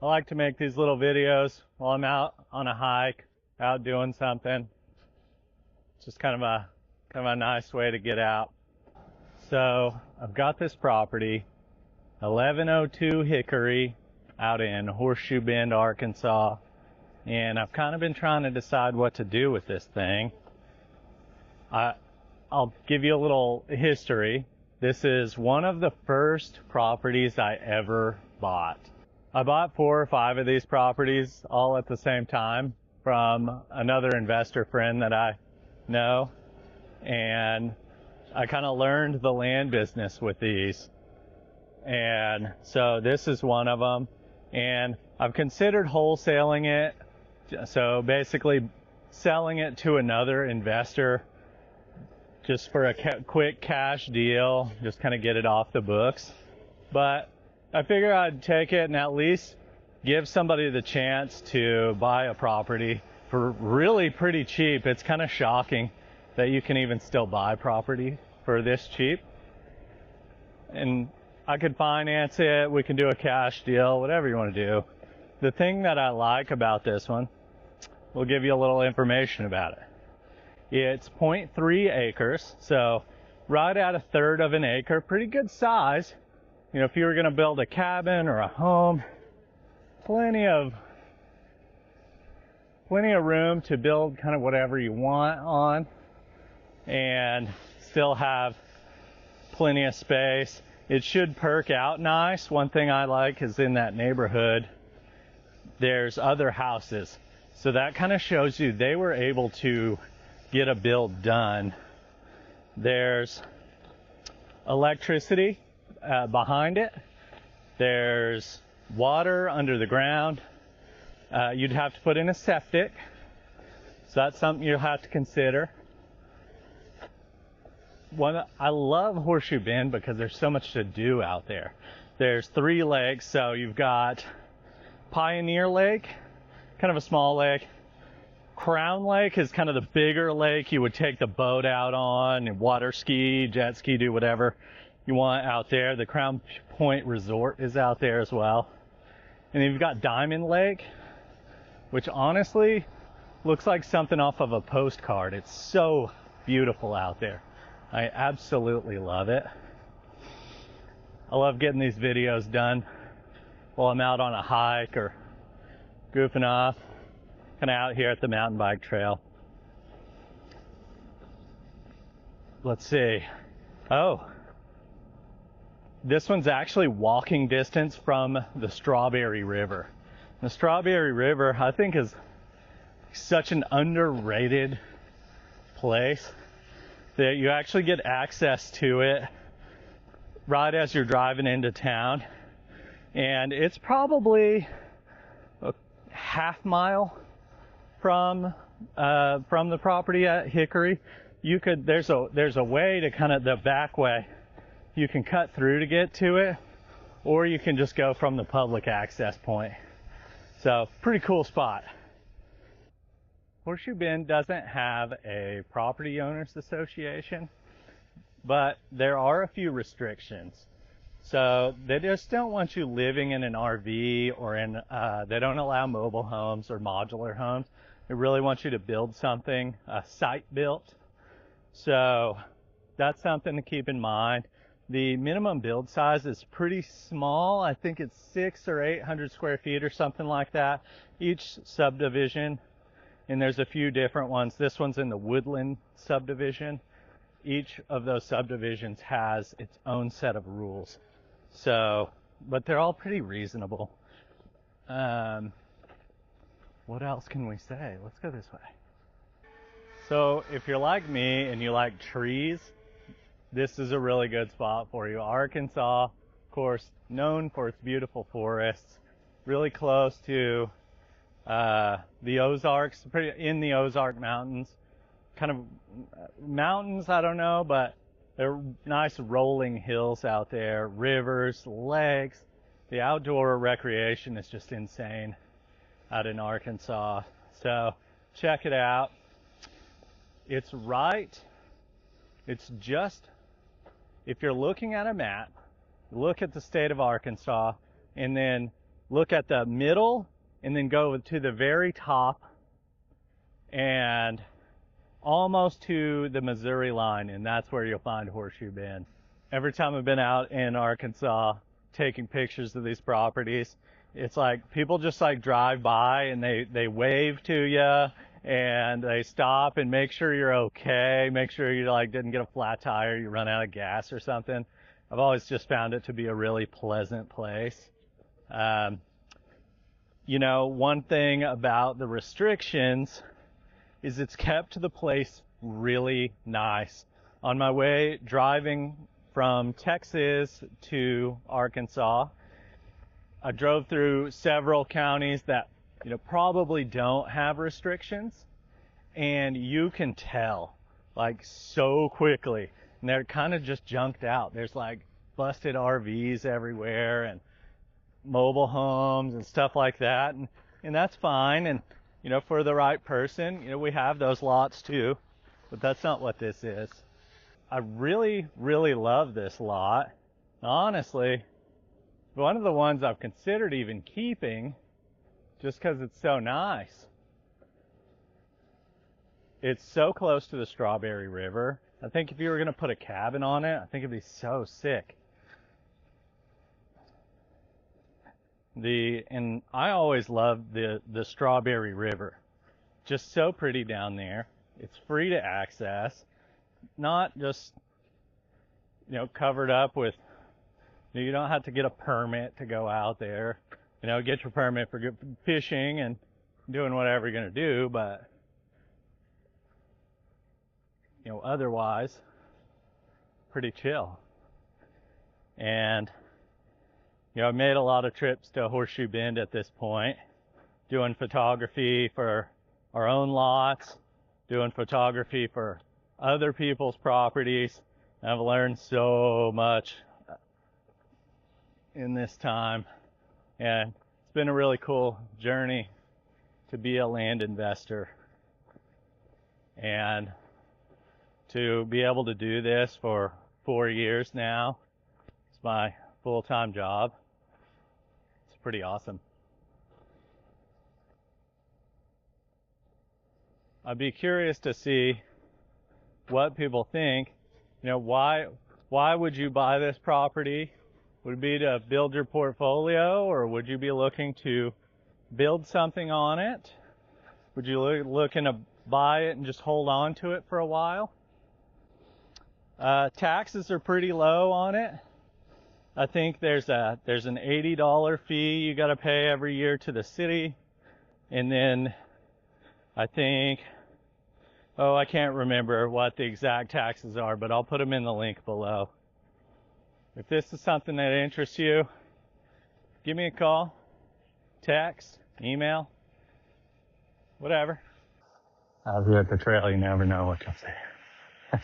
I like to make these little videos while I'm out on a hike, out doing something. It's just kind of a nice way to get out. So I've got this property, 1102 Hickory, out in Horseshoe Bend, Arkansas, and I've kind of been trying to decide what to do with this thing. I'll give you a little history. This is one of the first properties I ever bought. I bought 4 or 5 of these properties all at the same time from another investor friend that I know, and I kind of learned the land business with these. And so this is one of them, and I've considered wholesaling it, so basically selling it to another investor just for a quick cash deal, just kind of get it off the books. But I figure I'd take it and at least give somebody the chance to buy a property for really pretty cheap. It's kind of shocking that you can even still buy property for this cheap. And I could finance it, we can do a cash deal, whatever you want to do. The thing that I like about this one, we'll give you a little information about it. It's 0.3 acres, so right at 1/3 of an acre, pretty good size. You know, if you were going to build a cabin or a home, plenty of room to build kind of whatever you want on, and still have plenty of space. It should perk out nice. One thing I like is in that neighborhood, there's other houses. So that kind of shows you they were able to get a build done. There's electricity behind it. There's water under the ground. You'd have to put in a septic. So that's something you'll have to consider. I love Horseshoe Bend because there's so much to do out there. There's 3 lakes, so you've got Pioneer Lake, kind of a small lake. Crown Lake is kind of the bigger lake you would take the boat out on, and water ski, jet ski, do whatever you want out there. The Crown Point Resort is out there as well. And then you've got Diamond Lake, which honestly looks like something off of a postcard. It's so beautiful out there. I absolutely love it. I love getting these videos done while I'm out on a hike or goofing off, kind of out here at the mountain bike trail. Let's see. Oh, this one's actually walking distance from the Strawberry River. The Strawberry River, I think, is such an underrated place that you actually get access to it right as you're driving into town. And it's probably a half mile from the property at Hickory. There's a way to kind of the back way. You can cut through to get to it, or you can just go from the public access point. So, pretty cool spot. Horseshoe Bend doesn't have a property owners association, but there are a few restrictions. So they just don't want you living in an RV or they don't allow mobile homes or modular homes. They really want you to build something, site built. So that's something to keep in mind. The minimum build size is pretty small. I think it's 600 or 800 square feet or something like that. Each subdivision, and there's a few different ones. This one's in the Woodland subdivision. Each of those subdivisions has its own set of rules. So, but they're all pretty reasonable. What else can we say? Let's go this way. So if you're like me and you like trees, this is a really good spot for you. Arkansas, of course, known for its beautiful forests, really close to the Ozarks, in the Ozark Mountains. Kind of mountains, I don't know, but there are nice rolling hills out there, rivers, lakes. The outdoor recreation is just insane out in Arkansas. So check it out. It's just, if you're looking at a map, look at the state of Arkansas, and then look at the middle and then go to the very top and almost to the Missouri line, and that's where you'll find Horseshoe Bend. Every time I've been out in Arkansas taking pictures of these properties, it's like people just like drive by and they wave to you and they stop and make sure you're okay, make sure you like didn't get a flat tire, you run out of gas or something. I've always just found it to be a really pleasant place. You know, one thing about the restrictions is it's kept the place really nice. On my way driving from Texas to Arkansas, I drove through several counties that, you know, probably don't have restrictions, and you can tell, like, so quickly. And they're kind of just junked out. There's like busted RVs everywhere and mobile homes and stuff like that, and that's fine. And you know, for the right person, you know, we have those lots too, but that's not what this is. I really, really love this lot. Honestly, one of the ones I've considered even keeping just because it's so nice. It's so close to the Strawberry River. I think if you were going to put a cabin on it, I think it'd be so sick. And I always loved the Strawberry River. Just so pretty down there. It's free to access. Not just, you know, covered up with, you don't have to get a permit to go out there. You know, get your permit for fishing and doing whatever you're going to do, but, you know, otherwise, pretty chill. And, you know, I've made a lot of trips to Horseshoe Bend at this point, doing photography for our own lots, doing photography for other people's properties. I've learned so much in this time, and it's been a really cool journey to be a land investor and to be able to do this for 4 years now. It's my full-time job. It's pretty awesome. I'd be curious to see what people think. You know, why would you buy this property? Would it be to build your portfolio, or would you be looking to build something on it? Would you looking to buy it and just hold on to it for a while? Taxes are pretty low on it. I think there's an $80 fee you got to pay every year to the city, and then I think, I can't remember what the exact taxes are, but I'll put them in the link below. If this is something that interests you, give me a call, text, email, whatever. Out here at the trail, you never know what you'll see.